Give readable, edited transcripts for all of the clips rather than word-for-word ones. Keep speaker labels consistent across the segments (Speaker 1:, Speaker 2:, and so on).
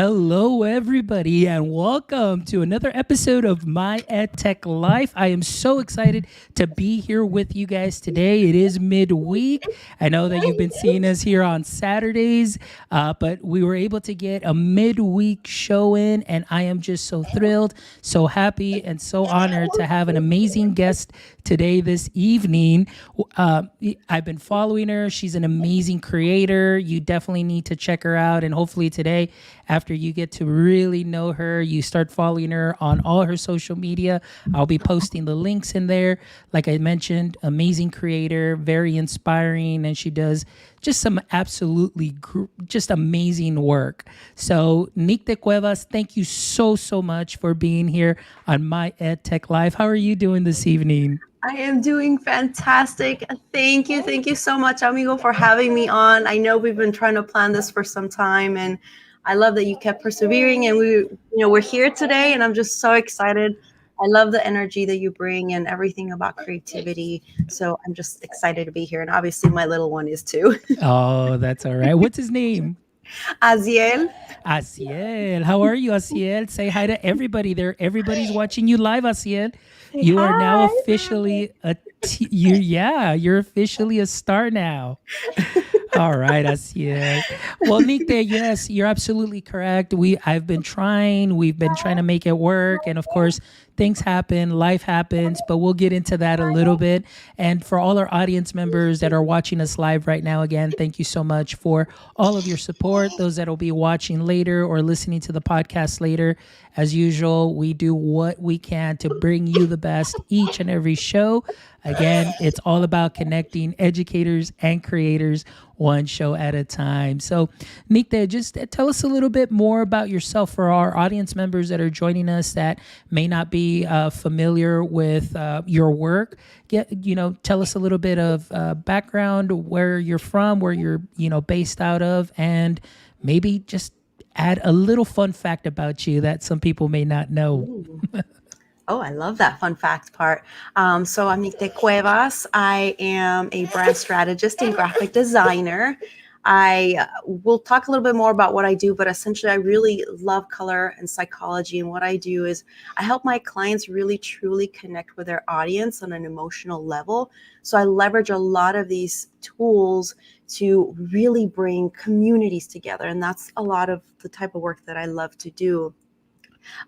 Speaker 1: Hello, everybody, and welcome to another episode of My EdTech Life. I am so excited to be here with you guys today. It is midweek. I know that you've been seeing us here on Saturdays, but we were able to get a midweek show in, and I am just so thrilled, so happy, and so honored to have an amazing guest today, this evening. Uh, I've been following her. She's an amazing creator. You definitely need to check her out, and hopefully today, after you get to really know her, you start following her on all her social media. I'll be posting the links in there. Like I mentioned, amazing creator, very inspiring, and she does just some absolutely just amazing work. So, Nicte Cuevas, thank you so much for being here on My EdTech Live. How are you doing this evening?
Speaker 2: I am doing fantastic. Thank you. Thank you so much, amigo, for having me on. I know we've been trying to plan this for some time, and I love that you kept persevering, and we're here today, and I'm just so excited. I love the energy that you bring and everything about creativity. So I'm just excited to be here, and obviously my little one is too.
Speaker 1: Oh, that's all right. What's his name?
Speaker 2: Aziel.
Speaker 1: Asiel. How are you, Asiel? Say hi to everybody there. Everybody's watching you live, Asiel.
Speaker 2: Say
Speaker 1: You are now
Speaker 2: hi.
Speaker 1: officially you're officially a star now. All right, Asiel. Well, Nicte, yes, you're absolutely correct. We've been trying to make it work. And of course, things happen, life happens, but we'll get into that a little bit. And for all our audience members that are watching us live right now, again, thank you so much for all of your support. Those that will be watching later or listening to the podcast later, as usual, we do what we can to bring you the best each and every show. Again, it's all about connecting educators and creators one show at a time. So, Nicte, just tell us a little bit more about yourself for our audience members that are joining us that may not be familiar with your work. Tell us a little bit of background, where you're from, where you're, based out of, and maybe just add a little fun fact about you that some people may not know.
Speaker 2: Ooh. Oh, I love that fun fact part. So I'm Nicte Cuevas. I am a brand strategist and graphic designer. I will talk a little bit more about what I do, but essentially, I really love color and psychology. And what I do is I help my clients really truly connect with their audience on an emotional level. So I leverage a lot of these tools to really bring communities together. And that's a lot of the type of work that I love to do.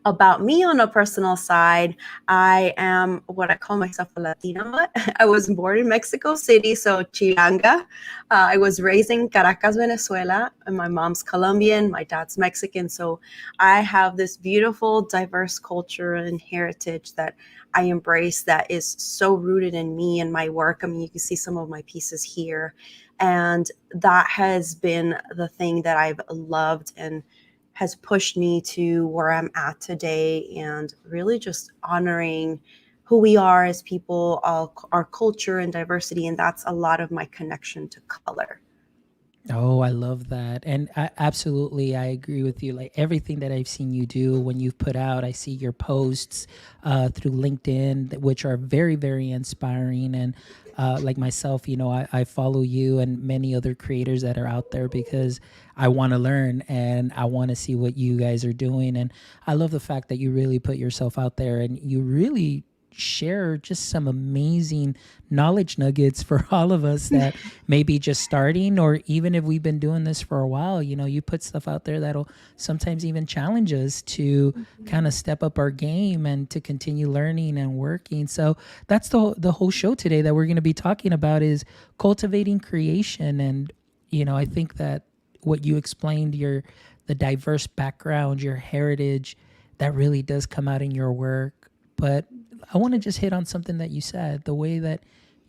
Speaker 2: About me on a personal side, I am what I call myself a Latina. I was born in Mexico City, so Chilanga. I was raised in Caracas, Venezuela, and my mom's Colombian, my dad's Mexican. So I have this beautiful, diverse culture and heritage that I embrace that is so rooted in me and my work. I mean, you can see some of my pieces here. And that has been the thing that I've loved and has pushed me to where I'm at today, and really just honoring who we are as people, our culture and diversity. And that's a lot of my connection to color.
Speaker 1: Oh, I love that. And absolutely, I agree with you. Like everything that I've seen you do when you've put out, I see your posts through LinkedIn, which are very inspiring. And like myself, I follow you and many other creators that are out there because I want to learn and I want to see what you guys are doing. And I love the fact that you really put yourself out there and you really share just some amazing knowledge nuggets for all of us that may be just starting, or even if we've been doing this for a while. You put stuff out there that'll sometimes even challenge us to kind of step up our game and to continue learning and working. So that's the whole show today that we're going to be talking about is cultivating creation. And I think that what you explained, the diverse background, your heritage, that really does come out in your work. But I want to just hit on something that you said, the way that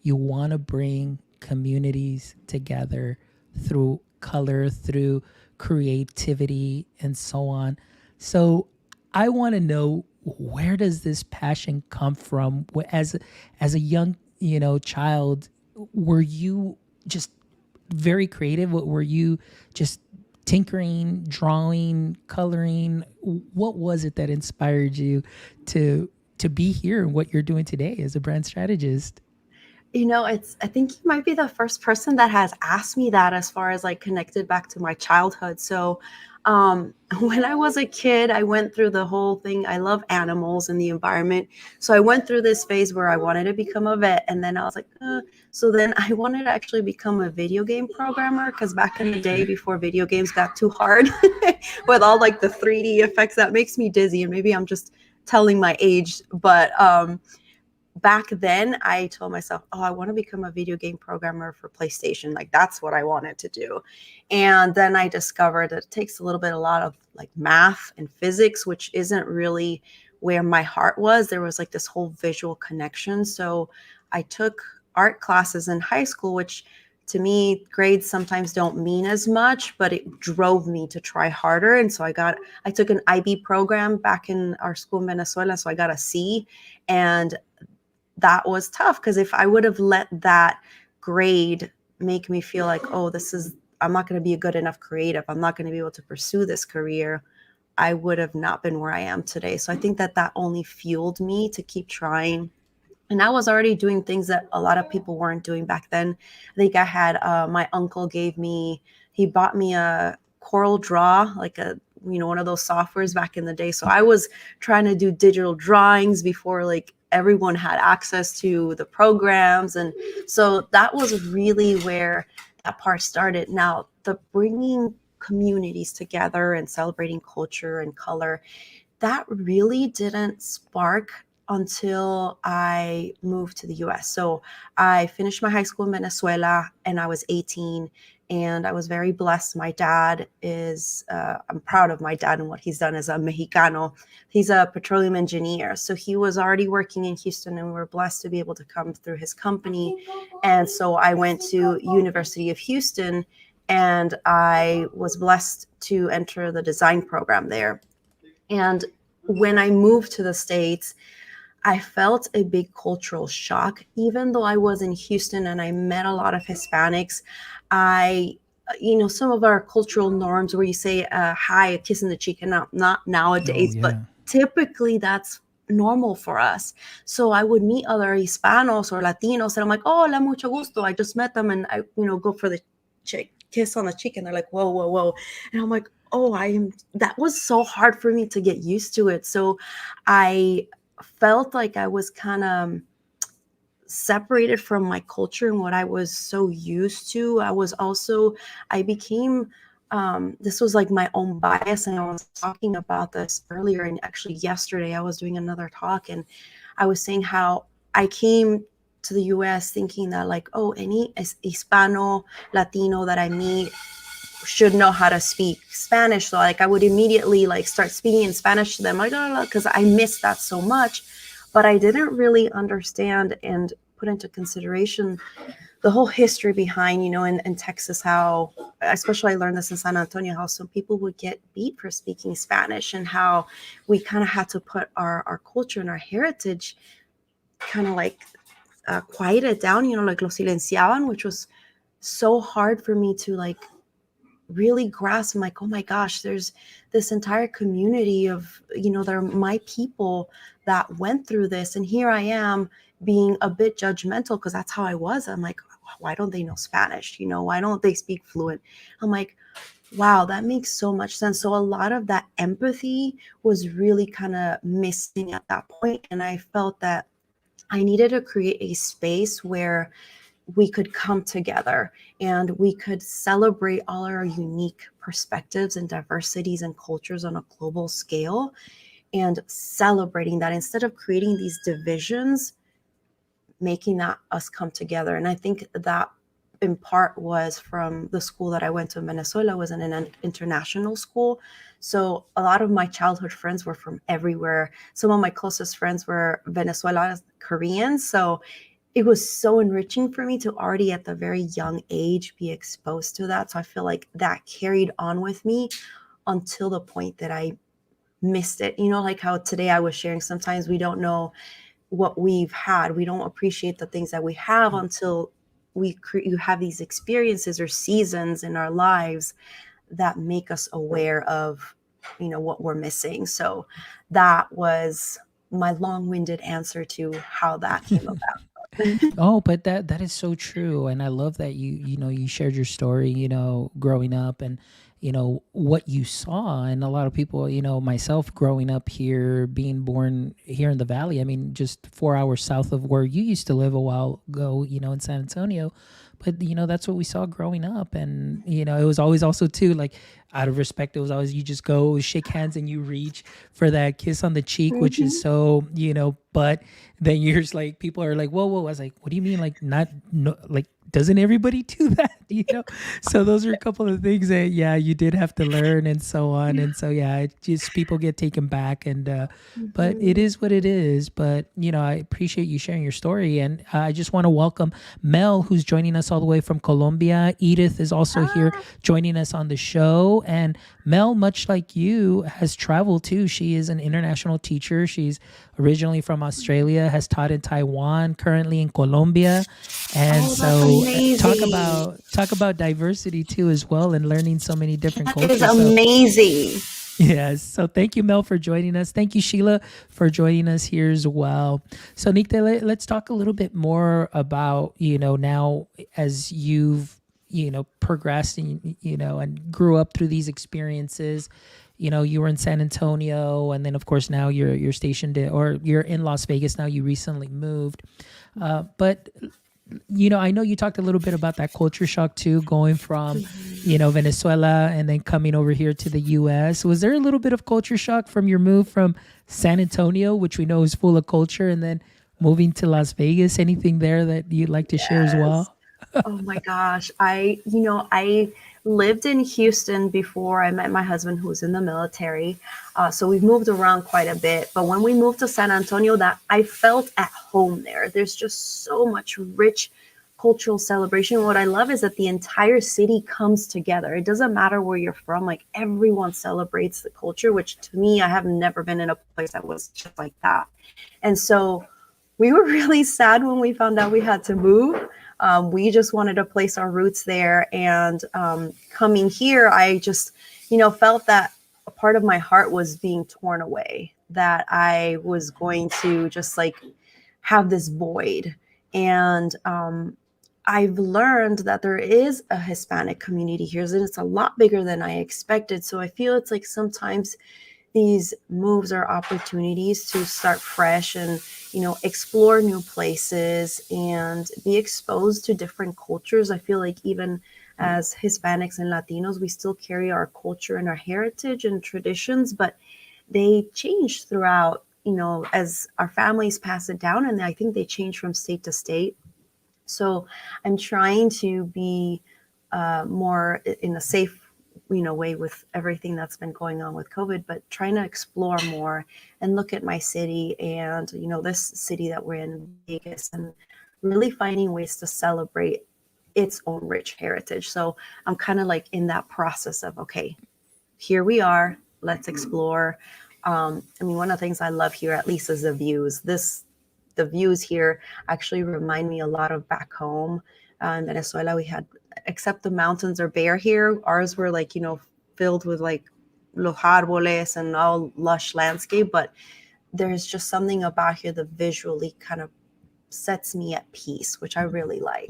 Speaker 1: you want to bring communities together through color, through creativity, and so on. So I want to know, where does this passion come from? As a young, child, were you just very creative? Were you just tinkering, drawing, coloring? What was it that inspired you to be here and what you're doing today as a brand strategist?
Speaker 2: I think you might be the first person that has asked me that as far as like connected back to my childhood. So When I was a kid, I went through the whole thing. I love animals and the environment. So I went through this phase where I wanted to become a vet. And then I was like, so then I wanted to actually become a video game programmer because back in the day, before video games got too hard with all like the 3D effects, that makes me dizzy. And maybe I'm just telling my age, but back then I told myself, oh, I want to become a video game programmer for PlayStation. Like that's what I wanted to do. And then I discovered that it takes a lot of like math and physics, which isn't really where my heart was. There was like this whole visual connection. So I took art classes in high school, which to me, grades sometimes don't mean as much, but it drove me to try harder. And so I took an IB program back in our school in Venezuela. So I got a C, and that was tough because if I would have let that grade make me feel like, oh, I'm not going to be a good enough creative, I'm not going to be able to pursue this career, I would have not been where I am today. So I think that only fueled me to keep trying. And I was already doing things that a lot of people weren't doing back then. I think I had my uncle he bought me a Coral Draw, like one of those softwares back in the day. So I was trying to do digital drawings before like everyone had access to the programs, and so that was really where that part started. Now, the bringing communities together and celebrating culture and color, that really didn't spark until I moved to the US. So I finished my high school in Venezuela and I was 18, and I was very blessed. I'm proud of my dad and what he's done as a Mexicano. He's a petroleum engineer. So he was already working in Houston, and we were blessed to be able to come through his company. And so I went to University of Houston, and I was blessed to enter the design program there. And when I moved to the States, I felt a big cultural shock. Even though I was in Houston and I met a lot of Hispanics, some of our cultural norms where you say hi, a kiss in the cheek, and not
Speaker 1: Oh
Speaker 2: nowadays, but
Speaker 1: yeah.
Speaker 2: typically that's normal for us. So I would meet other Hispanos or Latinos, and I'm like, oh, hola, mucho gusto. I just met them, and I, go for the kiss on the cheek, and they're like, whoa, whoa, whoa. And I'm like, oh, that was so hard for me to get used to it. So I felt like I was kind of separated from my culture and what I was so used to. I became, this was like my own bias. And I was talking about this earlier. And actually, yesterday, I was doing another talk, and I was saying how I came to the US thinking that, like, oh, any Hispano, Latino that I meet should know how to speak Spanish. So like I would immediately like start speaking in Spanish to them, like, because I missed that so much. But I didn't really understand and put into consideration the whole history behind, in Texas, how, especially I learned this in San Antonio, how some people would get beat for speaking Spanish, and how we kind of had to put our culture and our heritage kind of like quiet it down, like lo silenciaban, which was so hard for me to like really grasp. I'm like, oh my gosh, there's this entire community of, they're my people that went through this. And here I am being a bit judgmental because that's how I was. I'm like, why don't they know Spanish? Why don't they speak fluent? I'm like, wow, that makes so much sense. So a lot of that empathy was really kind of missing at that point. And I felt that I needed to create a space where we could come together and we could celebrate all our unique perspectives and diversities and cultures on a global scale, and celebrating that instead of creating these divisions, making that us come together. And I think that in part was from the school that I went to in Venezuela, was in an international school. So a lot of my childhood friends were from everywhere. Some of my closest friends were Venezuelan Koreans. So it was so enriching for me to already at the very young age be exposed to that. So I feel like that carried on with me until the point that I missed it. Like how today I was sharing, sometimes we don't know what we've had. We don't appreciate the things that we have until you have these experiences or seasons in our lives that make us aware of, what we're missing. So that was my long-winded answer to how that came about.
Speaker 1: Oh, but that is so true, and I love that you shared your story, growing up, what you saw. And a lot of people, myself growing up here, being born here in the Valley, I mean, just 4 hours south of where you used to live a while ago, in San Antonio. But, that's what we saw growing up. And, it was always also, too, like, out of respect, it was always you just go shake hands and you reach for that kiss on the cheek, which is
Speaker 2: Mhm.
Speaker 1: so, but then you're just like, people are like, whoa, whoa. I was like, what do you mean? Like, not, no, like, doesn't everybody do that? So those are a couple of things that, yeah, you did have to learn and so on.
Speaker 2: Yeah.
Speaker 1: And so, yeah, it just people get taken back. And, but it
Speaker 2: Mhm.
Speaker 1: is what it is. But, I appreciate you sharing your story. And I just want to welcome Mel, who's joining us all the way from Colombia. Edith is also here
Speaker 2: Ah,
Speaker 1: joining us on the show. And Mel, much like you, has traveled too. She is an international teacher. She's originally from Australia, has taught in Taiwan, currently in Colombia. And
Speaker 2: oh, that's
Speaker 1: so
Speaker 2: amazing.
Speaker 1: talk about diversity too as well, and learning so many different
Speaker 2: That is
Speaker 1: cultures. So
Speaker 2: amazing.
Speaker 1: yes. So thank you, Mel, for joining us. Thank you, Sheila, for joining us here as well. So Nikta, let's talk a little bit more about, now as you've, progressed and, and grew up through these experiences. You were in San Antonio, and then of course now you're stationed or you're in Las Vegas now. You recently moved. But I know you talked a little bit about that culture shock too, going from, Venezuela and then coming over here to the US. Was there a little bit of culture shock from your move from San Antonio, which we know is full of culture, and then moving to Las Vegas? Anything there that you'd like to share as
Speaker 2: Yes.
Speaker 1: well?
Speaker 2: Oh my gosh. I lived in Houston before I met my husband, who was in the military. So we've moved around quite a bit. But when we moved to San Antonio, that I felt at home there. There's just so much rich cultural celebration. What I love is that the entire city comes together. It doesn't matter where you're from, like everyone celebrates the culture, which to me, I have never been in a place that was just like that. And so we were really sad when we found out we had to move. We just wanted to place our roots there. And coming here, I just, felt that a part of my heart was being torn away, that I was going to just like have this void. And I've learned that there is a Hispanic community here, and it's a lot bigger than I expected. So I feel it's like sometimes these moves are opportunities to start fresh and explore new places and be exposed to different cultures. I feel like even as Hispanics and Latinos, we still carry our culture and our heritage and traditions, but they change throughout, as our families pass it down, and I think they change from state to state. So I'm trying to be more in a safe, way with everything that's been going on with COVID, but trying to explore more and look at my city and, this city that we're in, Vegas, and really finding ways to celebrate its own rich heritage. So I'm kind of like in that process of, okay, here we are, let's explore. I mean, one of the things I love here, at least, is the views. The views here actually remind me a lot of back home in Venezuela. We had, except the mountains are bare here, ours were like, filled with like los árboles and all lush landscape. But there's just something about here that visually kind of sets me at peace, which I really like.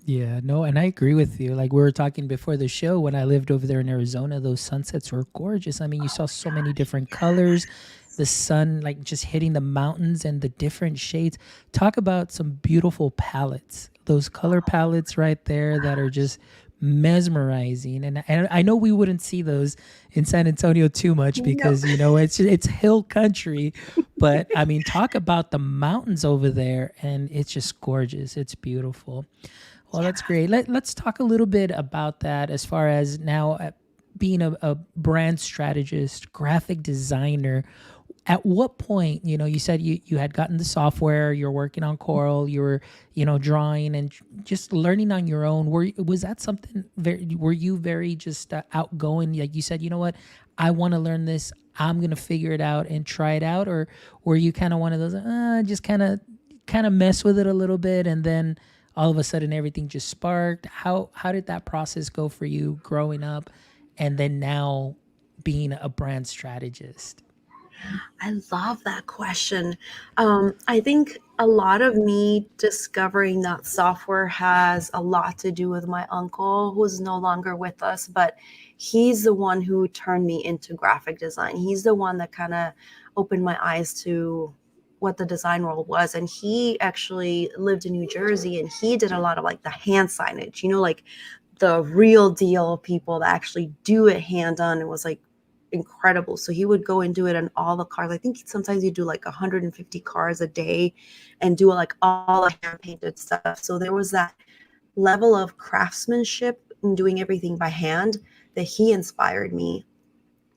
Speaker 1: Yeah, no, and I agree with you. Like we were talking before the show, when I lived over there in Arizona, those sunsets were gorgeous. I mean, you
Speaker 2: Oh
Speaker 1: saw
Speaker 2: my
Speaker 1: so many
Speaker 2: gosh,
Speaker 1: different colors,
Speaker 2: yes.
Speaker 1: the sun like just hitting the mountains and the different shades. Talk about some beautiful palettes. Those color
Speaker 2: Oh
Speaker 1: palettes right there that are
Speaker 2: gosh.
Speaker 1: just mesmerizing. And I know we wouldn't see those in San Antonio too much
Speaker 2: No.
Speaker 1: because it's hill country, but I mean, talk about the mountains over there, and it's just gorgeous. It's beautiful. Well, that's
Speaker 2: Yeah.
Speaker 1: great. Let's talk a little bit about that as far as now being a brand strategist, graphic designer. At what point, you said you had gotten the software, you're working on Coral, you were, drawing and just learning on your own. Was that something were you very just outgoing? Like you said, you know what, I want to learn this. I'm going to figure it out and try it out. Or were you kind of one of those, just kind of mess with it a little bit, and then all of a sudden everything just sparked? How did that process go for you growing up and then now being a brand strategist?
Speaker 2: I love that question. I think a lot of me discovering that software has a lot to do with my uncle, who's no longer with us. But he's the one who turned me into graphic design. He's the one that kind of opened my eyes to what the design world was. And he actually lived in New Jersey, and he did a lot of like the hand signage, like the real deal people that actually do it hand done. It was like incredible. So he would go and do it on all the cars. I think sometimes you do like 150 cars a day and do like all the hand painted stuff. So there was that level of craftsmanship and doing everything by hand that he inspired me.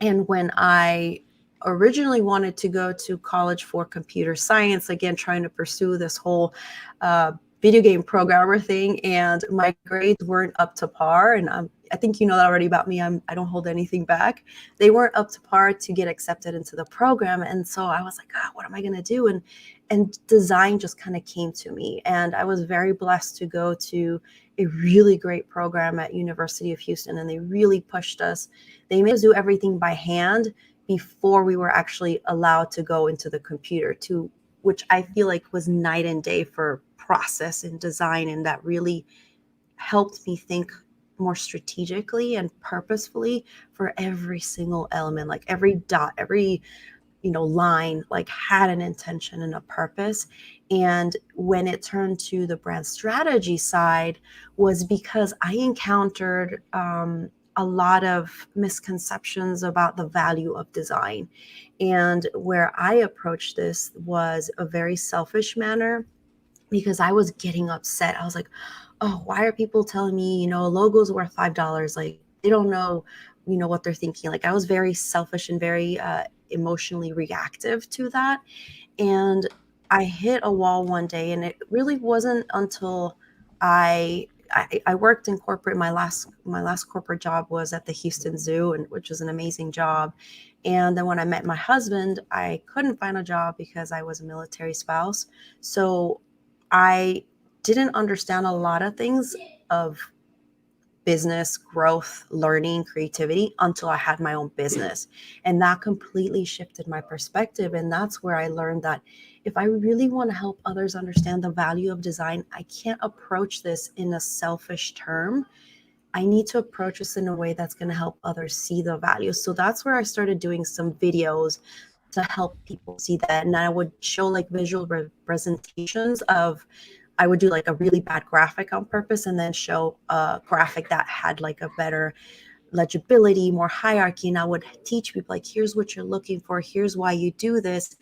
Speaker 2: And when I originally wanted to go to college for computer science, again, trying to pursue this whole uh, video game programmer thing, and my grades weren't up to par. And I think you know that already about me. I don't hold anything back. They weren't up to par to get accepted into the program. And so I was like, what am I going to do? And design just kind of came to me. And I was very blessed to go to a really great program at University of Houston, and they really pushed us. They made us do everything by hand before we were actually allowed to go into the computer, to which I feel like was night and day for process and design, and that really helped me think more strategically and purposefully for every single element, like every dot, every line, like had an intention and a purpose. And when it turned to the brand strategy side was because I encountered a lot of misconceptions about the value of design. And where I approached this was a very selfish manner, because I was getting upset. I was like, oh, why are people telling me, a logo's worth $5? Like, they don't know, what they're thinking. Like, I was very selfish and very emotionally reactive to that. And I hit a wall one day, and it really wasn't until I worked in corporate. My last corporate job was at the Houston Zoo, and which was an amazing job. And then when I met my husband, I couldn't find a job because I was a military spouse. So I didn't understand a lot of things of business growth, learning, creativity until I had my own business. And that completely shifted my perspective. And that's where I learned that if I really want to help others understand the value of design, I can't approach this in a selfish term. I need to approach this in a way that's going to help others see the value. So that's where I started doing some videos to help people see that. And I would show like visual representations of, I would do like a really bad graphic on purpose and then show a graphic that had like a better legibility, more hierarchy. And I would teach people like, here's what you're looking for. Here's why you do this.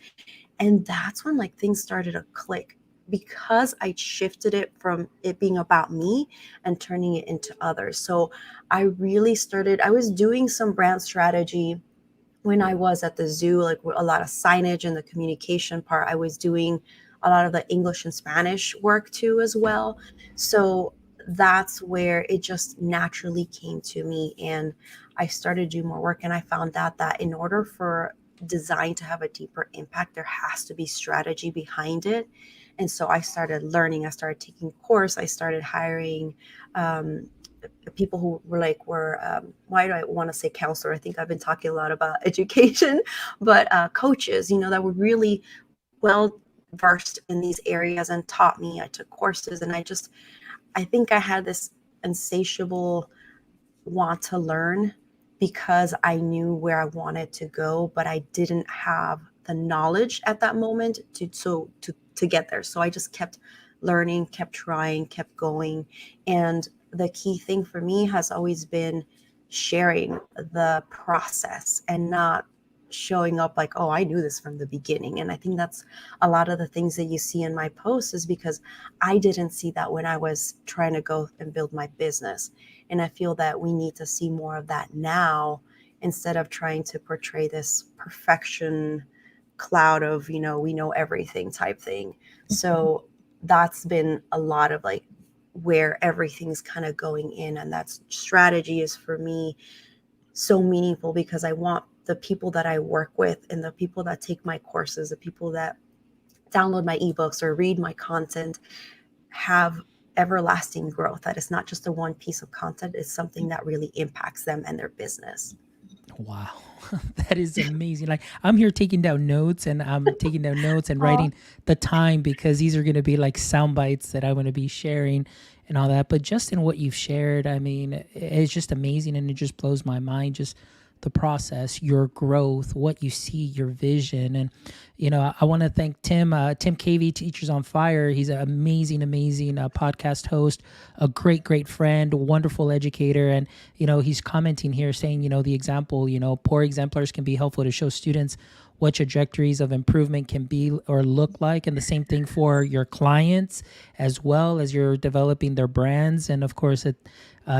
Speaker 2: And that's when like things started to click, because I shifted it from it being about me and turning it into others. So I was doing some brand strategy when I was at the zoo, like a lot of signage and the communication part. I was doing a lot of the English and Spanish work too as well. So that's where it just naturally came to me, and I started to do more work. And I found out that in order for design to have a deeper impact, there has to be strategy behind it. And so I started learning, I started taking course, I started hiring um, people who why do I want to say counselor? I think I've been talking a lot about education, but coaches, that were really well versed in these areas and taught me. I took courses, and I think I had this insatiable want to learn, because I knew where I wanted to go, but I didn't have the knowledge at that moment to get there. So I just kept learning, kept trying, kept going. And the key thing for me has always been sharing the process and not showing up like, oh, I knew this from the beginning. And I think that's a lot of the things that you see in my posts, is because I didn't see that when I was trying to go and build my business. And I feel that we need to see more of that now, instead of trying to portray this perfection cloud of, we know everything type thing. So that's been a lot of like where everything's kind of going in. And that strategy is for me so meaningful, because I want the people that I work with and the people that take my courses, the people that download my ebooks or read my content, have everlasting growth. That it's not just a one piece of content, it's something that really impacts them and their business.
Speaker 1: Wow. That is amazing. Like, I'm here taking down notes, and I'm taking down notes and
Speaker 2: Oh,
Speaker 1: writing the time, because these are going to be like sound bites that I'm going to be sharing. and all that. But just in what you've shared, I mean, it's just amazing, and it just blows my mind. Just the process, your growth, what you see, your vision, and I want to thank Tim, Tim KV, Teachers on Fire. He's an amazing, amazing podcast host, a great, great friend, wonderful educator, and he's commenting here saying, the example, poor exemplars can be helpful to show students what trajectories of improvement can be or look like. And the same thing for your clients as well as you're developing their brands. And of course,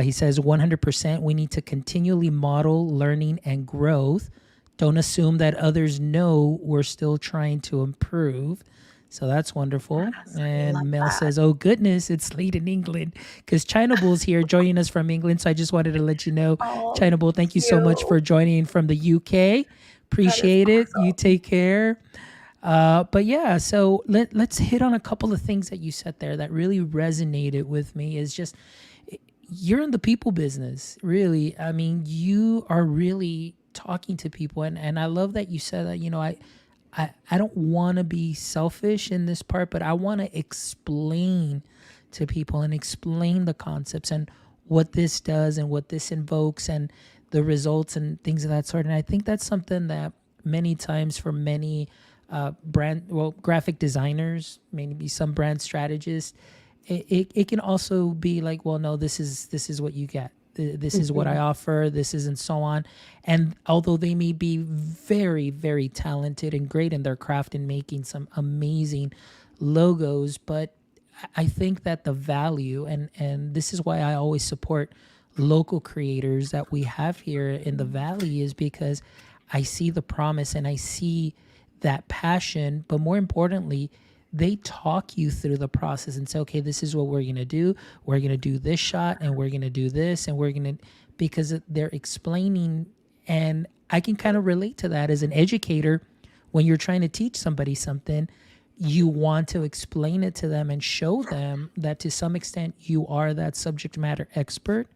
Speaker 1: he says 100% we need to continually model learning and growth. Don't assume that others know we're still trying to improve. So that's wonderful.
Speaker 2: Yes, I love
Speaker 1: And Mel
Speaker 2: that.
Speaker 1: says, oh, goodness, it's late in England because China Bull's here joining us from England. So I just wanted to let you know,
Speaker 2: Oh,
Speaker 1: China Bull,
Speaker 2: thank
Speaker 1: thank you so much
Speaker 2: you.
Speaker 1: for joining from the UK.
Speaker 2: That is
Speaker 1: Appreciate it. You
Speaker 2: awesome.
Speaker 1: take care. But yeah, so let's hit on a couple of things that you said there that really resonated with me. Is just you're in the people business, really. I mean, you are really talking to people, and I love that you said that. I don't want to be selfish in this part, but I want to explain to people and explain the concepts and what this does and what this invokes and the results and things of that sort. And I think that's something that many times for many graphic designers, maybe some brand strategists, it can also be like, well, no, this is what you get. This is what I
Speaker 2: Mhm.
Speaker 1: offer. This is, and so on. And although they may be very, very talented and great in their craft and making some amazing logos, but I think that the value, and this is why I always support local creators that we have here in the valley, is because I see the promise and I see that passion, but more importantly, they talk you through the process and say, okay, this is what we're going to do. We're going to do this shot and we're going to do this and we're going to, because they're explaining. And I can kind of relate to that as an educator. When you're trying to teach somebody something, you want to explain it to them and show them that to some extent you are that subject matter expert.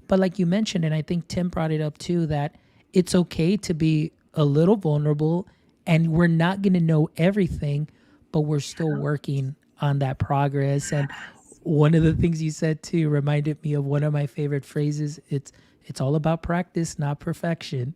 Speaker 1: But like you mentioned, and I think Tim brought it up too, that it's okay to be a little vulnerable, and we're not going to know everything, but we're still working on that progress. And
Speaker 2: Yes.
Speaker 1: one of the things you said too reminded me of one of my favorite phrases. It's all about practice, not perfection.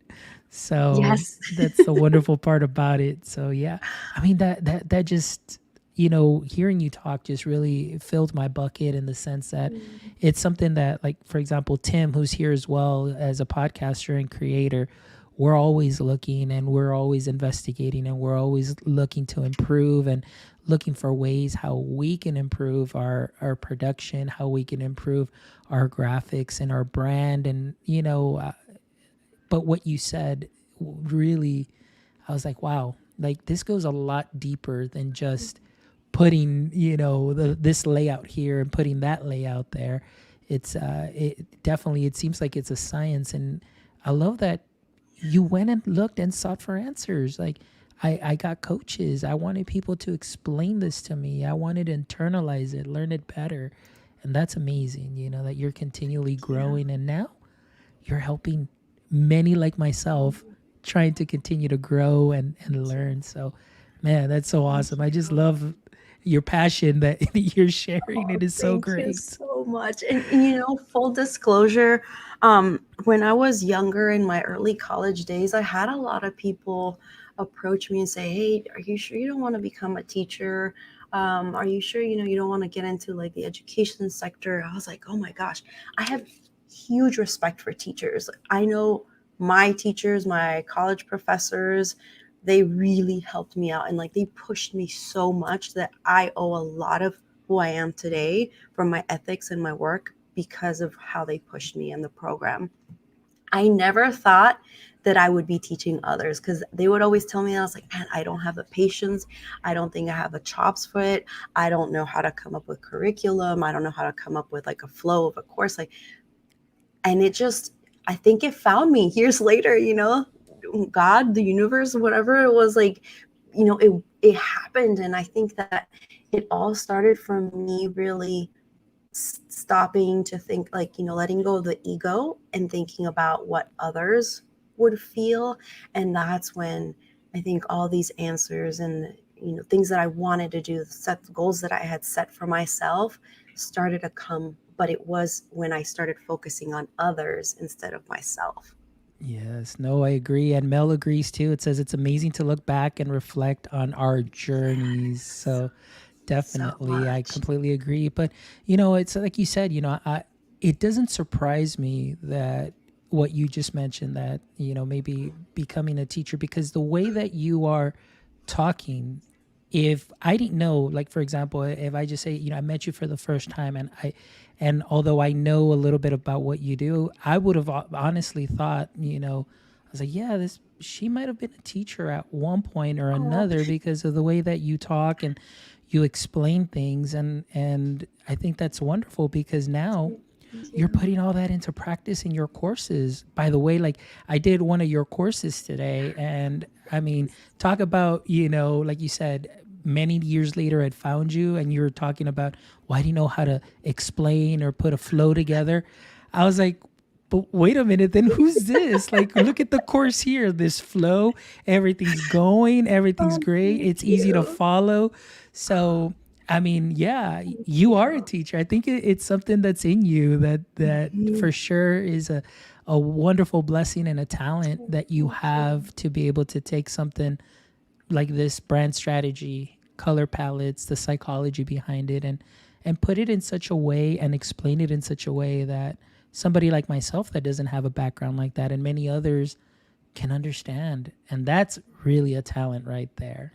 Speaker 1: So
Speaker 2: Yes.
Speaker 1: that's the wonderful part about it. So yeah, I mean that just, hearing you talk just really filled my bucket in the sense that
Speaker 2: Mm.
Speaker 1: it's something that, like, for example, Tim, who's here as well as a podcaster and creator, we're always looking and we're always investigating and we're always looking to improve and looking for ways how we can improve our production, how we can improve our graphics and our brand. And but what you said really, I was like, wow, like this goes a lot deeper than just putting, this layout here and putting that layout there. It definitely, it seems like it's a science. And I love that you went and looked and sought for answers. Like, I got coaches. I wanted people to explain this to me. I wanted to internalize it, learn it better. And that's amazing, that you're continually
Speaker 2: Yeah.
Speaker 1: growing. And now you're helping many like myself trying to continue to grow and learn. So, man, that's so
Speaker 2: Thank
Speaker 1: awesome. I just
Speaker 2: you.
Speaker 1: love your passion that you're sharing.
Speaker 2: Oh,
Speaker 1: It is so
Speaker 2: thank you
Speaker 1: great.
Speaker 2: so much. And full disclosure, when I was younger in my early college days, I had a lot of people approach me and say, "Hey, are you sure you don't want to become a teacher? Are you sure you don't want to get into like the education sector?" I was like, "Oh my gosh, I have huge respect for teachers. I know my teachers, my college professors, they really helped me out and like they pushed me so much that I owe a lot of who I am today from my ethics and my work because of how they pushed me in the program. I never thought that I would be teaching others because they would always tell me, I was like, man, I don't have the patience. I don't think I have the chops for it. I don't know how to come up with curriculum. I don't know how to come up with like a flow of a course. Like, and it just, I think it found me years later, God, the universe, whatever it was, like, it happened. And I think that it all started from me really stopping to think, like, letting go of the ego and thinking about what others would feel. And that's when I think all these answers and things that I wanted to do, set goals that I had set for myself, started to come but it was when I started focusing on others instead of myself.
Speaker 1: Yes, no, I agree. And Mel agrees too. It says it's amazing to look back and reflect on our journeys. So
Speaker 2: So
Speaker 1: definitely, I
Speaker 2: much.
Speaker 1: completely agree. But it's like you said, it doesn't surprise me that what you just mentioned, that maybe becoming a teacher, because the way that you are talking, if I didn't know, like for example, if I just say, I met you for the first time, and although I know a little bit about what you do, I would have honestly thought, I was like, yeah, this she might have been a teacher at one point or
Speaker 2: Oh,
Speaker 1: another because of the way that you talk and you explain things, and I think that's wonderful because now
Speaker 2: thank
Speaker 1: you're
Speaker 2: you.
Speaker 1: putting all that into practice in your courses. By the way, like I did one of your courses today, and I mean, talk about, like you said, many years later I'd found you and you were talking about, why do you know how to explain or put a flow together? I was like, but wait a minute, then who's this? Like, look at the course here, this flow, everything's going, everything's
Speaker 2: Oh,
Speaker 1: great,
Speaker 2: thank
Speaker 1: it's easy to
Speaker 2: you.
Speaker 1: follow. So I mean, yeah,
Speaker 2: Thank
Speaker 1: you are a
Speaker 2: you.
Speaker 1: teacher. I think it's something that's in you that
Speaker 2: Mhm.
Speaker 1: for sure is a wonderful blessing and a talent that you
Speaker 2: Thank you.
Speaker 1: have to be able to take something like this brand strategy, color palettes, the psychology behind it, and put it in such a way and explain it in such a way that somebody like myself that doesn't have a background like that and many others can understand. And that's really a talent right there.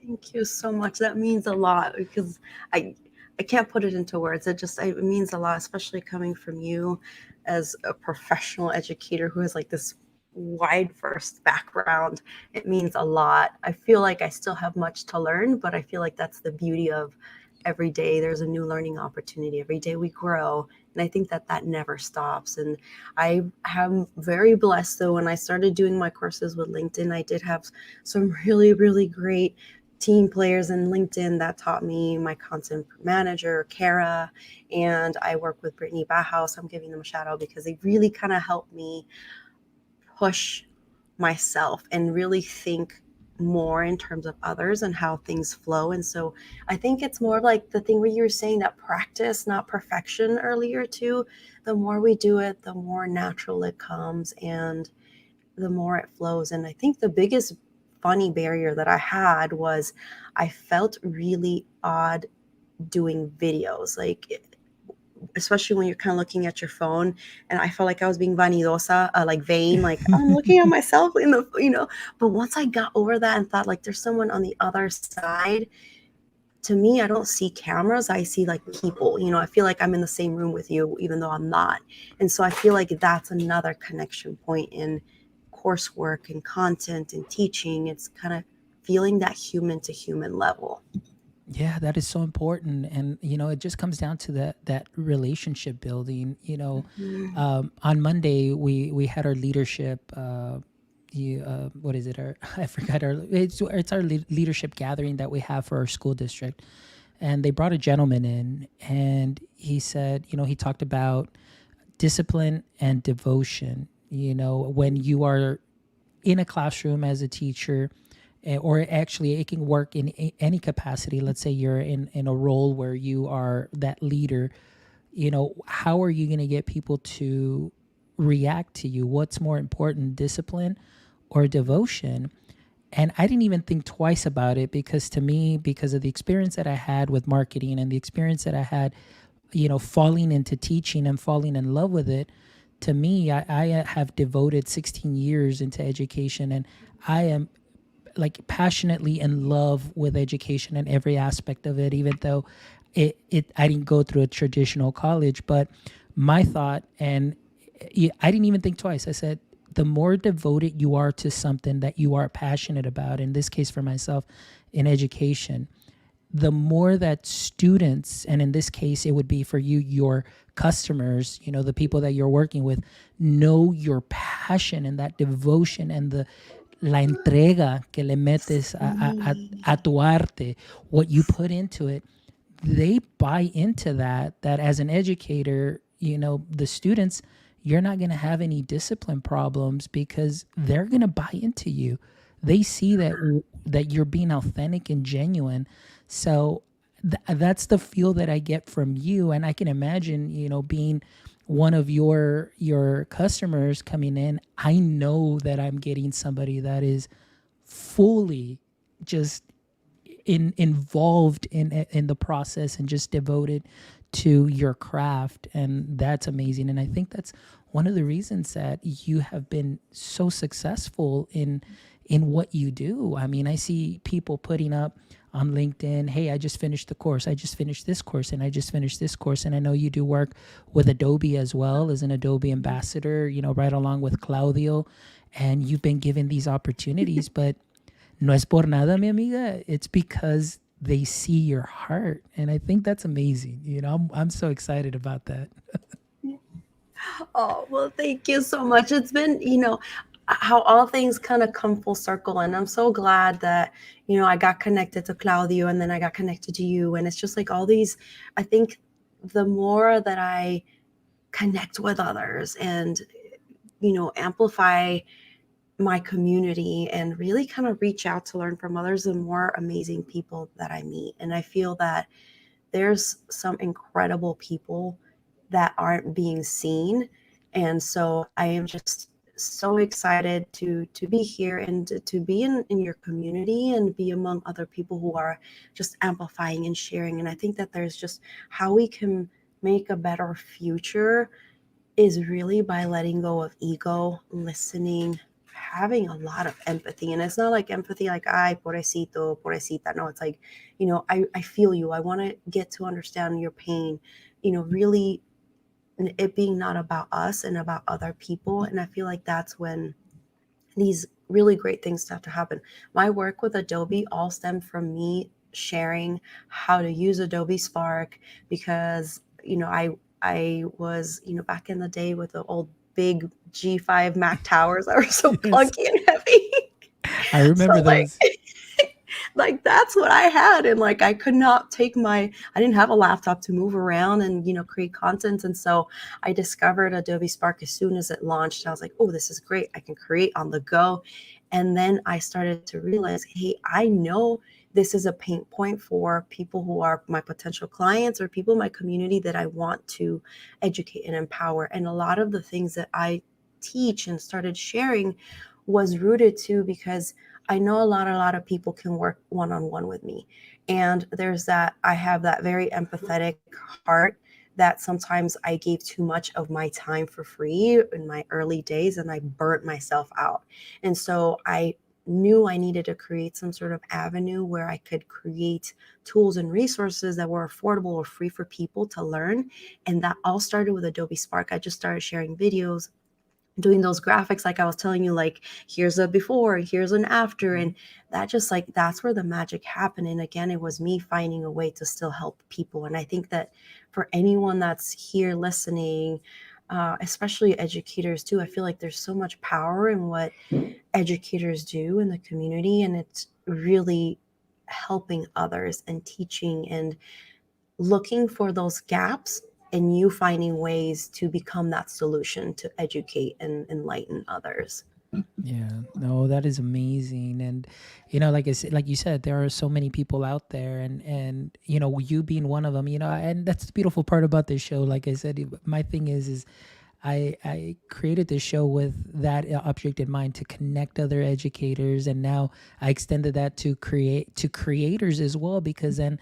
Speaker 2: Thank you so much. That means a lot because I I can't put it into words. It means a lot, especially coming from you as a professional educator who has like this wide first background. It means a lot. I feel like I still have much to learn, but I feel like that's the beauty of every day there's a new learning opportunity. Every day we grow, and I think that that never stops. And I am very blessed though. When I started doing my courses with LinkedIn, I did have some really great team players in LinkedIn that taught me, my content manager, Kara, and I work with Brittany Bahaus. I'm giving them a shout out because they really kind of helped me push myself and really think more in terms of others and how things flow. And so I think it's more like the thing where you were saying that practice, not perfection earlier too. The more we do it, the more natural it comes and the more it flows. And I think the biggest funny barrier that I had was I felt really odd doing videos. Like especially when you're kind of looking at your phone, and I felt like I was being vanidosa, like vain, like I'm looking at myself in the. But once I got over that and thought like there's someone on the other side, to me I don't see cameras, I see like people. I feel like I'm in the same room with you even though I'm not. And so I feel like that's another connection point in coursework and content and teaching. It's kind of feeling that human to human level.
Speaker 1: Yeah, that is so important, and it just comes down to that relationship building.
Speaker 2: Mhm.
Speaker 1: On Monday we had our leadership. What is it? Our I forgot our it's our leadership gathering that we have for our school district, and they brought a gentleman in, and he said, he talked about discipline and devotion. When you are in a classroom as a teacher, or actually it can work in any capacity. Let's say you're in a role where you are that leader. How are you going to get people to react to you? What's more important, discipline or devotion? And I didn't even think twice about it, because to me, because of the experience that I had with marketing and the experience that I had, falling into teaching and falling in love with it, to me, I have devoted 16 years into education, and I am like passionately in love with education and every aspect of it, even though it I didn't go through a traditional college. But my thought, and I didn't even think twice. I said, the more devoted you are to something that you are passionate about, in this case for myself, in education, the more that students, and in this case it would be for you, your customers, the people that you're working with, know your passion and that devotion and the la entrega que le metes a tu arte, what you put into it, they buy into that as an educator, the students, you're not going to have any discipline problems because they're going to buy into you. They see that you're being authentic and genuine. So that's the feel that I get from you, and I can imagine, being one of your customers coming in. I know that I'm getting somebody that is fully just involved in the process and just devoted to your craft, and that's amazing. And I think that's one of the reasons that you have been so successful in what you do. I mean, I see people putting up on LinkedIn, hey, I just finished the course, I just finished this course, and I just finished this course. And I know you do work with Adobe as well as an Adobe ambassador, right along with Claudio, and you've been given these opportunities. But no es por nada, mi amiga. It's because they see your heart. And I think that's amazing. I'm so excited about that.
Speaker 2: Oh, well, thank you so much. It's been, how all things kind of come full circle. And I'm so glad that, I got connected to Claudio and then I got connected to you. And it's just like all these, I think the more that I connect with others and, amplify my community and really kind of reach out to learn from others, the more amazing people that I meet. And I feel that there's some incredible people that aren't being seen. And so I am just so excited to be here and to be in your community and be among other people who are just amplifying and sharing. And I think that there's just how we can make a better future is really by letting go of ego, listening, having a lot of empathy. And it's not like empathy like, ay, pobrecito, pobrecita. No, it's like, I feel you. I want to get to understand your pain, really it being not about us and about other people. And I feel like that's when these really great things start to happen. My work with Adobe all stemmed from me sharing how to use Adobe Spark because, I was, back in the day with the old big G5 Mac towers that were so
Speaker 1: Yes,
Speaker 2: clunky and heavy.
Speaker 1: I
Speaker 2: So
Speaker 1: remember
Speaker 2: like
Speaker 1: those.
Speaker 2: like that's what I had. And like I could not I didn't have a laptop to move around and create content. And so I discovered Adobe Spark as soon as it launched. I was like, oh, this is great. I can create on the go. And then I started to realize, hey, I know this is a pain point for people who are my potential clients or people in my community that I want to educate and empower. And a lot of the things that I teach and started sharing was rooted to because I know a lot of people can work one-on-one with me. And I have that very empathetic heart that sometimes I gave too much of my time for free in my early days and I burnt myself out. And so I knew I needed to create some sort of avenue where I could create tools and resources that were affordable or free for people to learn. And that all started with Adobe Spark. I just started sharing videos, doing those graphics like I was telling you, like here's a before, here's an after, and that just like that's where the magic happened. And again, it was me finding a way to still help people. And I think that for anyone that's here listening, especially educators too, I feel like there's so much power in what educators do in the community, and it's really helping others and teaching and looking for those gaps and you finding ways to become that solution to educate and enlighten others.
Speaker 1: Yeah, no, that is amazing. And like I said, like you said, there are so many people out there, and you being one of them. And that's the beautiful part about this show. Like I said, my thing is I created this show with that object in mind, to connect other educators, and now I extended that to creators as well. Because then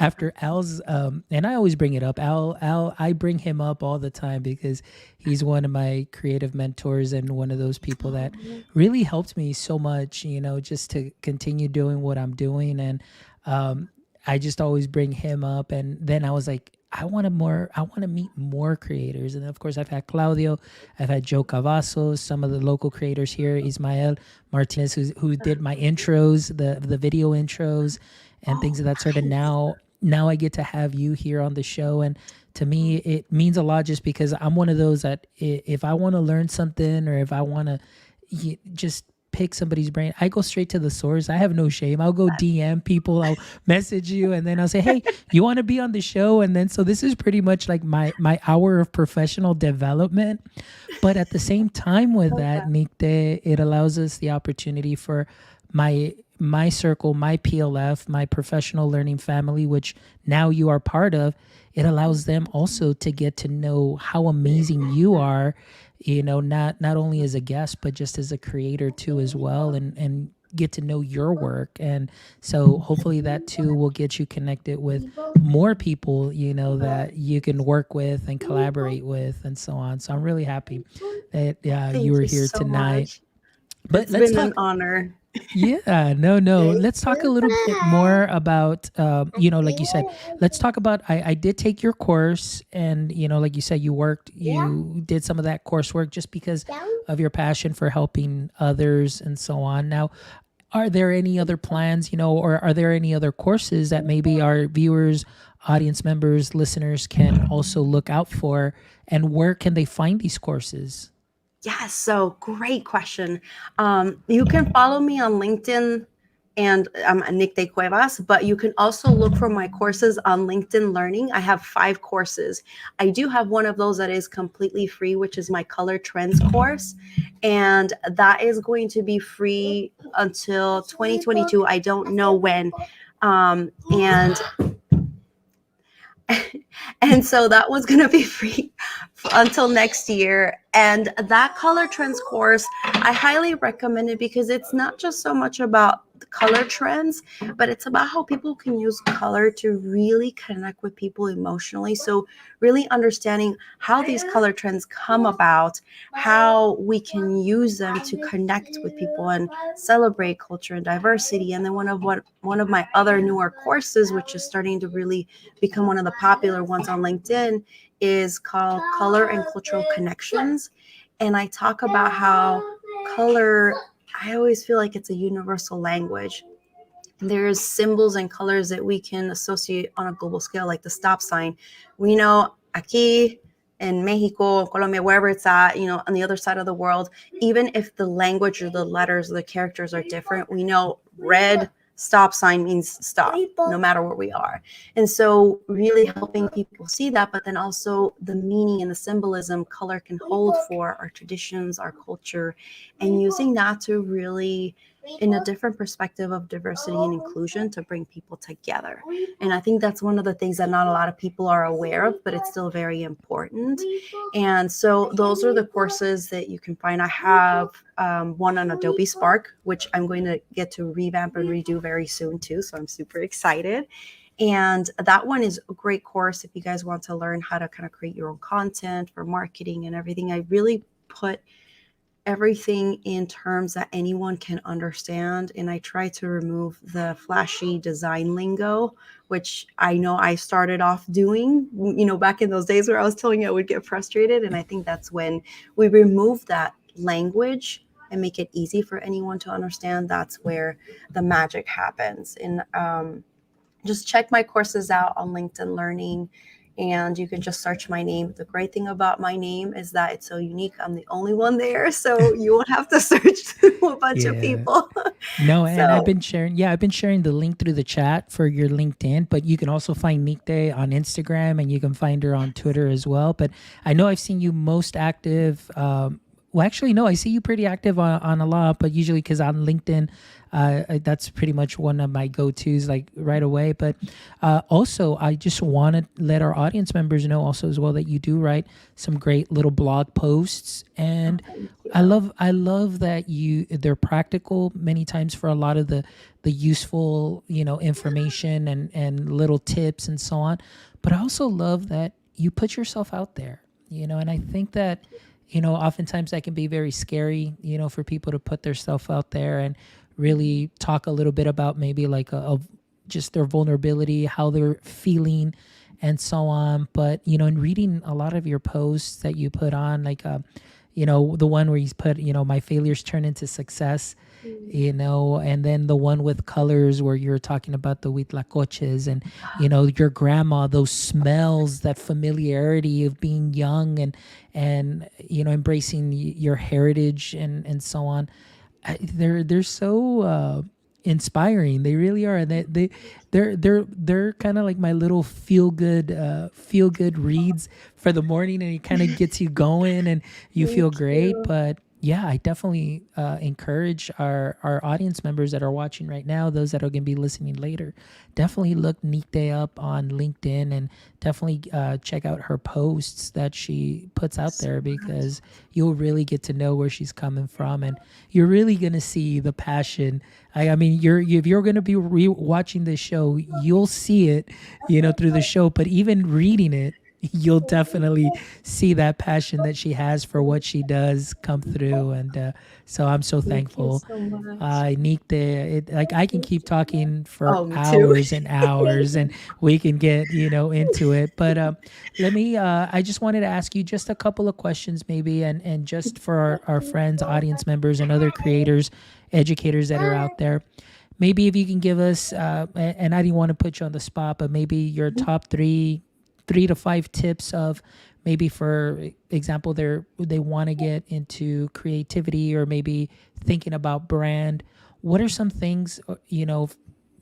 Speaker 1: after Al's, and I always bring it up, Al, I bring him up all the time because he's one of my creative mentors and one of those people that really helped me so much, just to continue doing what I'm doing. And I just always bring him up. And then I was like, I want to meet more creators. And of course, I've had Claudio, I've had Joe Cavazos, some of the local creators here, Ismael Martinez, who did my intros, the video intros and
Speaker 2: Oh,
Speaker 1: things of that sort. And
Speaker 2: nice.
Speaker 1: now I get to have you here on the show. And to me, it means a lot, just because I'm one of those that if I want to learn something, or if I want to just pick somebody's brain, I go straight to the source. I have no shame. I'll go DM people, I'll message you, and then I'll say, hey, you want to be on the show? And then, so this is pretty much like my hour of professional development. But at the same time with
Speaker 2: Love
Speaker 1: that,
Speaker 2: that.
Speaker 1: Nikte, it allows us the opportunity for my my circle, my PLF, my professional learning family, which now you are part of, it allows them also to get to know how amazing you are, not only as a guest, but just as a creator too as well, and get to know your work. And so hopefully that too will get you connected with more people, that you can work with and collaborate with and so on. So I'm really happy that you
Speaker 2: Thank
Speaker 1: were
Speaker 2: you
Speaker 1: here
Speaker 2: so
Speaker 1: tonight.
Speaker 2: much.
Speaker 1: But
Speaker 2: It's
Speaker 1: let's
Speaker 2: been an
Speaker 1: talk.
Speaker 2: honor.
Speaker 1: Yeah, no, no. Let's talk a little bit more about, like you said, let's talk about. I did take your course, and like you said, you did some of that coursework just because of your passion for helping others and so on. Now, are there any other plans, or are there any other courses that maybe our viewers, audience members, listeners can also look out for, and where can they find these courses?
Speaker 2: Yes, so great question. You can follow me on LinkedIn and I'm Nick de Cuevas, but you can also look for my courses on LinkedIn Learning. I have 5 courses. I do have one of those that is completely free, which is my Color Trends course. And that is going to be free until 2022. I don't know when. And and so that was going to be free until next year. And that color trends course, I highly recommend it because it's not just so much about the color trends, but it's about how people can use color to really connect with people emotionally. So really understanding how these color trends come about, how we can use them to connect with people and celebrate culture and diversity. And then one of my other newer courses, which is starting to really become one of the popular ones on LinkedIn, is called Color and Cultural Connections. And I talk about how color, I always feel like it's a universal language. There's symbols and colors that we can associate on a global scale, like the stop sign. We know aquí in Mexico, Colombia, wherever it's at, on the other side of the world, even if the language or the letters or the characters are different, we know red stop sign means stop, no matter where we are. And so really helping people see that, but then also the meaning and the symbolism color can hold for our traditions, our culture, and using that to really in a different perspective of diversity and inclusion to bring people together. And I think that's one of the things that not a lot of people are aware of, but it's still very important. And so those are the courses that you can find. I have one on Adobe Spark, which I'm going to get to revamp and redo very soon too. So I'm super excited. And that one is a great course if you guys want to learn how to kind of create your own content for marketing and everything. I really put everything in terms that anyone can understand. And I try to remove the flashy design lingo, which I know I started off doing, back in those days where I was telling you I would get frustrated. And I think that's when we remove that language and make it easy for anyone to understand. That's where the magic happens. And just check my courses out on LinkedIn Learning, and you can just search my name. The great thing about my name is that it's so unique. I'm the only one there, so you won't have to search through a bunch of
Speaker 1: Yeah.
Speaker 2: people.
Speaker 1: No, and I've
Speaker 2: So
Speaker 1: been sharing. Yeah, I've been sharing the link through the chat for your LinkedIn, but you can also find Nikde on Instagram, and you can find her on Twitter as well. But I know I've seen you most active. Well, actually, no, I see you pretty active on a lot, but usually because on LinkedIn, that's pretty much one of my go-tos, like right away. But also, I just want to let our audience members know also as well that you do write some great little blog posts, and
Speaker 2: thank
Speaker 1: I
Speaker 2: you.
Speaker 1: love I love that they're practical many times for a lot of the useful, information and little tips and so on. But I also love that you put yourself out there, and I think that oftentimes that can be very scary, for people to put their stuff out there and really talk a little bit about maybe like just their vulnerability, how they're feeling and so on. But in reading a lot of your posts that you put on, like the one where he's put, my failures turn into success, and then the one with colors where you're talking about the huitlacoches and, your grandma, those smells, that familiarity of being young and, embracing your heritage and so on. They're so inspiring. They really are. They're kind of like my little feel good reads for the morning, and it kind of gets you going and you feel
Speaker 2: Thank
Speaker 1: great.
Speaker 2: you.
Speaker 1: But Yeah, I definitely encourage our audience members that are watching right now, those that are going to be listening later, definitely look Nikde up on LinkedIn and definitely check out her posts that she puts out
Speaker 2: So
Speaker 1: there,
Speaker 2: much.
Speaker 1: because you'll really get to know where she's coming from, and you're really going to see the passion. I mean, if you're going to be watching this show, you'll see it, through the show, but even reading it, you'll definitely see that passion that she has for what she does come through. And so I'm so
Speaker 2: Thank you
Speaker 1: thankful.
Speaker 2: so much.
Speaker 1: Nick, like I can keep talking for
Speaker 2: Oh, me too.
Speaker 1: hours and hours, and we can get into it. But I just wanted to ask you just a couple of questions, maybe, and just for our friends, audience members, and other creators, educators that are out there. Maybe if you can give us, and I didn't want to put you on the spot, but maybe your top three to five tips of, maybe for example, they want to get into creativity, or maybe thinking about brand. What are some things,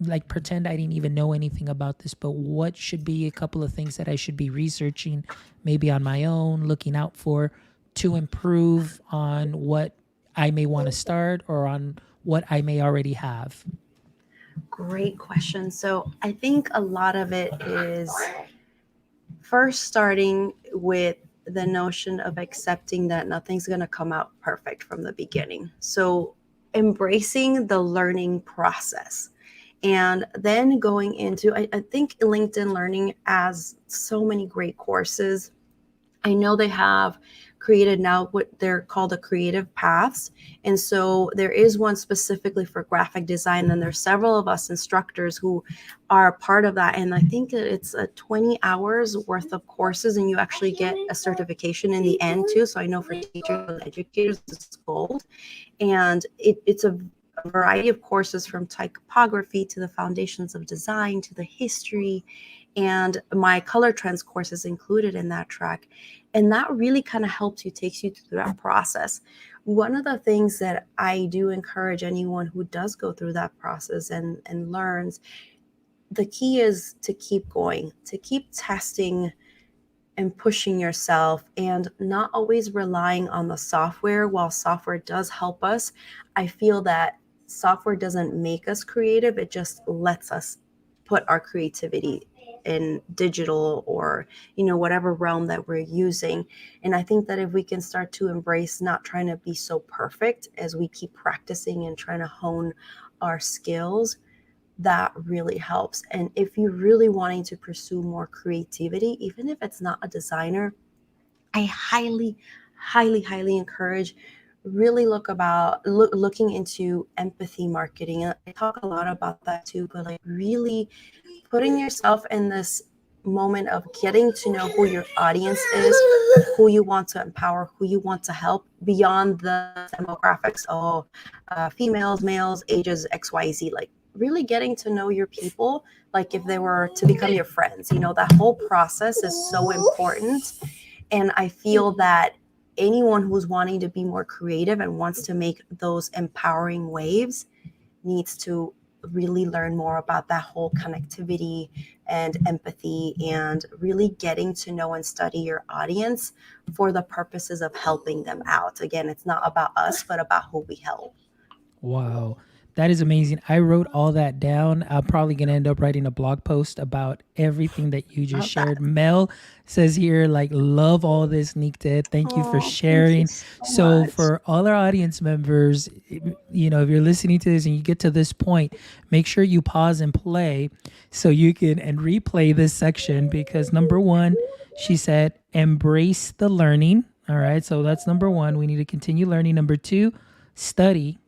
Speaker 1: like, pretend I didn't even know anything about this, but what should be a couple of things that I should be researching, maybe on my own, looking out for, to improve on what I may want to start, or on what I may already have?
Speaker 2: Great question. So I think a lot of it is first starting with the notion of accepting that nothing's going to come out perfect from the beginning. So embracing the learning process. And then going into, I think LinkedIn Learning has so many great courses. I know they have created now what they're called the creative paths. And so there is one specifically for graphic design. And there's several of us instructors who are part of that. And I think that it's a 20 hours worth of courses, and you actually get a certification in the end too. So I know for teachers and educators, it's gold. And it's a variety of courses from typography to the foundations of design to the history, and my color trends course is included in that track. And that really kind of helps you, takes you through that process. One of the things that I do encourage anyone who does go through that process and learns, the key is to keep going, to keep testing and pushing yourself, and not always relying on the software. While software does help us, I feel that software doesn't make us creative, it just lets us put our creativity in digital, or whatever realm that we're using. And I think that if we can start to embrace not trying to be so perfect as we keep practicing and trying to hone our skills, that really helps. And if you're really wanting to pursue more creativity, even if it's not a designer, I highly, highly, highly encourage really looking into empathy marketing. I talk a lot about that too, but like really putting yourself in this moment of getting to know who your audience is, who you want to empower, who you want to help beyond the demographics. Oh, females, males, ages XYZ. Like really getting to know your people, like if they were to become your friends. That whole process is so important. And I feel that anyone who's wanting to be more creative and wants to make those empowering waves needs to really learn more about that whole connectivity and empathy, and really getting to know and study your audience for the purposes of helping them out. Again, it's not about us, but about who we help.
Speaker 1: Wow. That is amazing. I wrote all that down. I'm probably going to end up writing a blog post about everything that you just
Speaker 2: Love
Speaker 1: shared.
Speaker 2: that.
Speaker 1: Mel says here, like, love all this, Nikte. Thank you for
Speaker 2: Oh, thank you
Speaker 1: sharing.
Speaker 2: so
Speaker 1: So,
Speaker 2: much.
Speaker 1: for all our audience members, if you're listening to this and you get to this point, make sure you pause and play so you can and replay this section, because number one, she said, embrace the learning. All right. So, that's number one. We need to continue learning. Number two, study,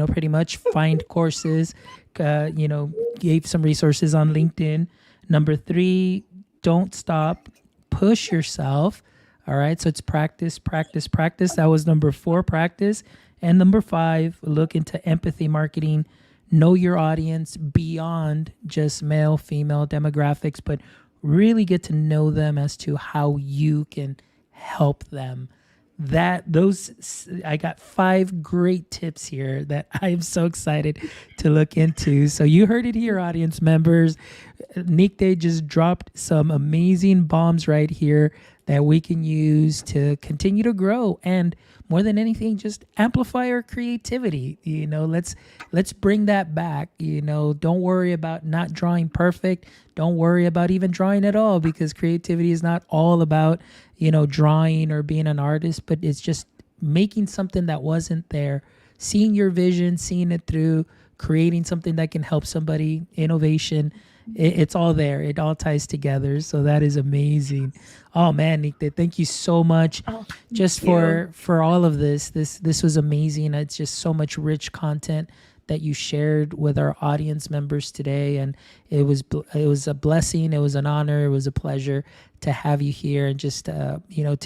Speaker 1: pretty much find courses, gave some resources on LinkedIn. Number three, don't stop, push yourself. All right. So it's practice, practice, practice. That was number four, practice. And number five, look into empathy marketing. Know your audience beyond just male, female demographics, but really get to know them as to how you can help them. I got five great tips here that I'm so excited to look into. So you heard it here, audience members. Nick Day just dropped some amazing bombs right here that we can use to continue to grow, and more than anything, just amplify our creativity. Let's bring that back. Don't worry about not drawing perfect. Don't worry about even drawing at all, because creativity is not all about drawing or being an artist, but it's just making something that wasn't there, seeing your vision, seeing it through, creating something that can help somebody, innovation. It's all there. It all ties together. So that is amazing. Oh man, Nikte, thank you so much
Speaker 2: Oh,
Speaker 1: just
Speaker 2: thank you.
Speaker 1: for all of this. This was amazing. It's just so much rich content that you shared with our audience members today, and it was a blessing. It was an honor. It was a pleasure to have you here, and just to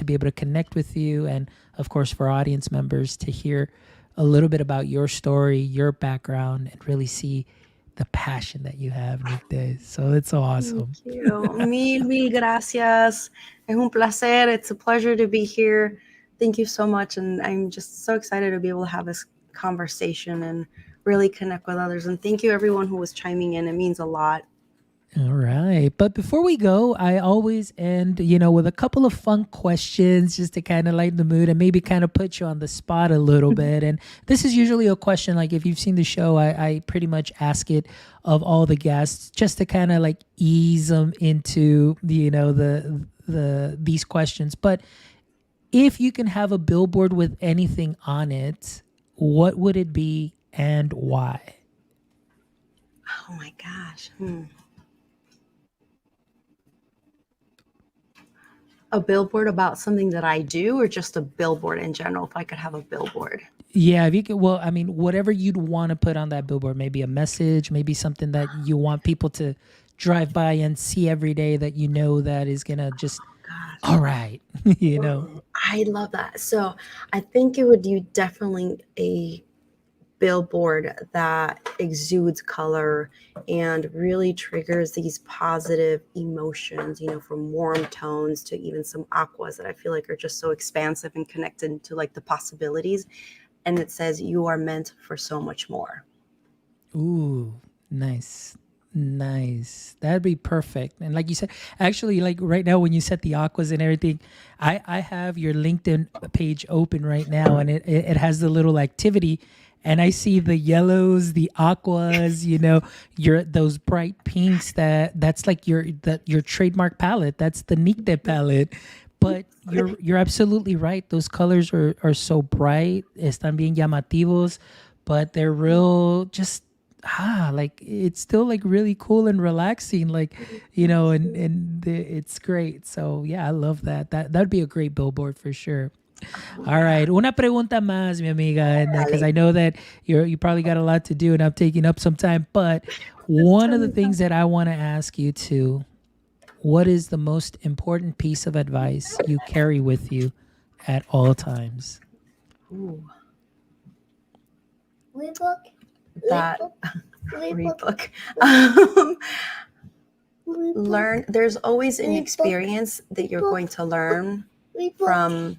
Speaker 1: be able to connect with you, and of course for audience members to hear a little bit about your story, your background, and really see the passion that you have, Nick. So it's so
Speaker 2: Thank
Speaker 1: awesome.
Speaker 2: you. Mil gracias. Es un placer. It's a pleasure to be here. Thank you so much. And I'm just so excited to be able to have this conversation and really connect with others. And thank you, everyone who was chiming in. It means a lot.
Speaker 1: All right. But before we go, I always end, with a couple of fun questions just to kind of lighten the mood and maybe kind of put you on the spot a little bit. And this is usually a question, like if you've seen the show, I pretty much ask it of all the guests just to kind of like ease them into these questions. But if you can have a billboard with anything on it, what would it be and why?
Speaker 2: Oh my gosh. A billboard about something that I do, or just a billboard in general, if I could have a billboard?
Speaker 1: Yeah, if you could, well, I mean, whatever you'd want to put on that billboard, maybe a message, maybe something that you want people to drive by and see every day that that is gonna just,
Speaker 2: Gosh.
Speaker 1: all right, you know.
Speaker 2: I love that. So I think it would be definitely a billboard that exudes color and really triggers these positive emotions, from warm tones to even some aquas that I feel like are just so expansive and connected to like the possibilities. And it says, "You are meant for so much more."
Speaker 1: Ooh, nice. Nice. That'd be perfect. And like you said, actually, like right now when you set the aquas and everything, I have your LinkedIn page open right now, and it has the little activity, and I see the yellows, the aquas, your those bright pinks, that's like your trademark palette. That's the Nicte palette. But you're absolutely right. Those colors are so bright, están bien llamativos, but they're real just like it's still like really cool and relaxing, like it's great. So yeah, I love that'd be a great billboard for sure.
Speaker 2: Oh,
Speaker 1: All
Speaker 2: yeah.
Speaker 1: right, una pregunta más, mi amiga, and because
Speaker 2: Dale.
Speaker 1: I know that you probably got a lot to do and I'm taking up some time, but one of the things that I want to ask you to, what is the most important piece of advice you carry with you at all times?
Speaker 2: Ooh,
Speaker 3: Read book.
Speaker 2: that
Speaker 3: Read
Speaker 2: read
Speaker 3: book.
Speaker 2: book.
Speaker 3: Read book.
Speaker 2: Learn. There's always an
Speaker 3: Read book.
Speaker 2: experience that you're going to learn
Speaker 3: Read book.
Speaker 2: from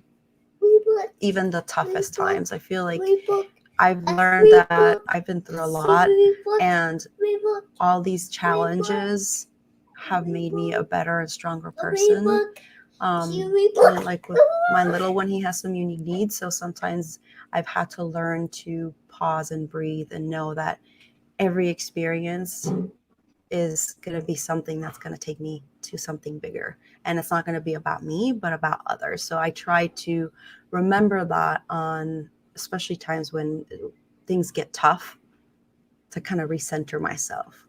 Speaker 3: Read book.
Speaker 2: even the toughest
Speaker 3: Read book.
Speaker 2: times. I feel like
Speaker 3: Read book.
Speaker 2: I've learned
Speaker 3: Read
Speaker 2: that
Speaker 3: book.
Speaker 2: I've been through a lot,
Speaker 3: Read book.
Speaker 2: and
Speaker 3: Read book.
Speaker 2: all these challenges have made me a better and stronger
Speaker 3: Read
Speaker 2: person.
Speaker 3: book. Read
Speaker 2: And
Speaker 3: book.
Speaker 2: like with my little one, he has some unique needs. So sometimes I've had to learn to pause and breathe and know that every experience is going to be something that's going to take me to something bigger. And it's not going to be about me, but about others. So I try to remember that on especially times when things get tough, to kind of recenter myself.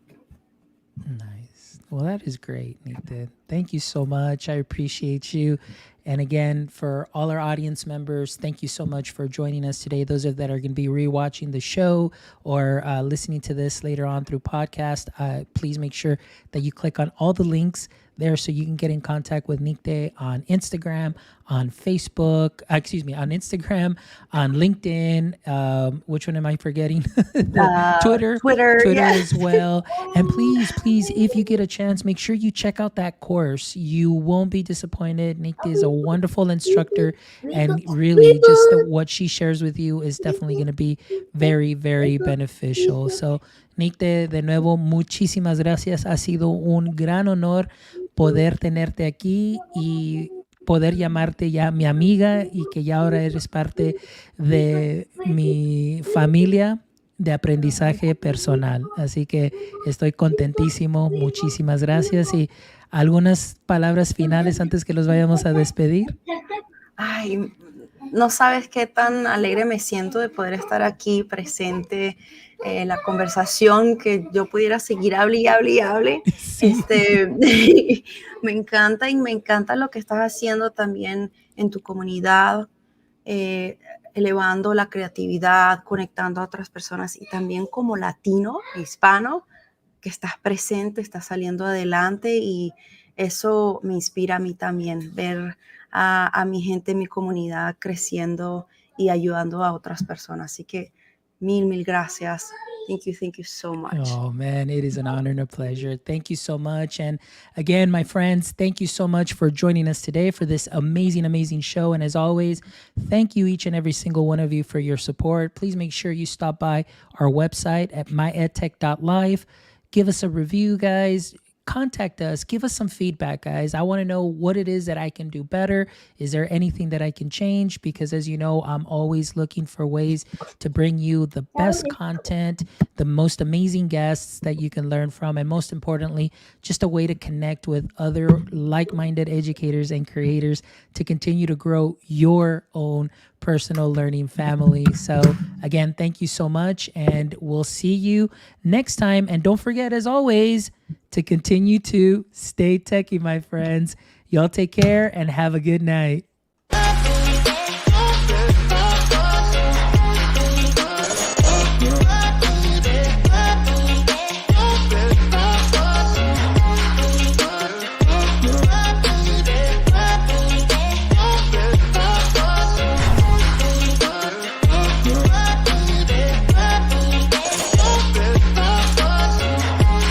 Speaker 1: Nice. Well, that is great, Nita. Thank you so much. I appreciate you. And again, for all our audience members, thank you so much for joining us today. Those that are going to be rewatching the show or listening to this later on through podcast, please make sure that you click on all the links there so you can get in contact with Nikte on Instagram, on Facebook, on Instagram, on LinkedIn. Which one am I forgetting? Twitter.
Speaker 2: Twitter,
Speaker 1: Twitter
Speaker 2: yeah.
Speaker 1: as well. And please, if you get a chance, make sure you check out that course. You won't be disappointed. Nikte is a wonderful instructor, and really just what she shares with you is definitely going to be very, very beneficial. So, Nikte, de nuevo, muchísimas gracias. Ha sido un gran honor poder tenerte aquí, y poder llamarte ya mi amiga y que ya ahora eres parte de mi familia de aprendizaje personal. Así que estoy contentísimo. Muchísimas gracias. Y algunas palabras finales antes que los vayamos a despedir.
Speaker 2: Ay, no sabes qué tan alegre me siento de poder estar aquí presente en la conversación, que yo pudiera seguir hable y hable y hable.
Speaker 1: Sí.
Speaker 2: Me encanta y me encanta lo que estás haciendo también en tu comunidad, elevando la creatividad, conectando a otras personas y también como latino, hispano, que estás presente, estás saliendo adelante y eso me inspira a mí también, ver a mi gente, mi comunidad creciendo y ayudando a otras personas. Así que mil gracias. Thank you so much.
Speaker 1: Oh man, it is an honor and a pleasure. Thank you so much. And again, my friends, thank you so much for joining us today for this amazing, amazing show. And as always, thank you each and every single one of you for your support. Please make sure you stop by our website at myedtech.live. Give us a review, guys. Contact us, give us some feedback, guys. I want to know what it is that I can do better. Is there anything that I can change? Because as you know, I'm always looking for ways to bring you the best content, the most amazing guests that you can learn from, and most importantly, just a way to connect with other like-minded educators and creators to continue to grow your own personal learning family. So again, thank you so much, and we'll see you next time. And don't forget, as always, to continue to stay techie, my friends. Y'all take care and have a good night.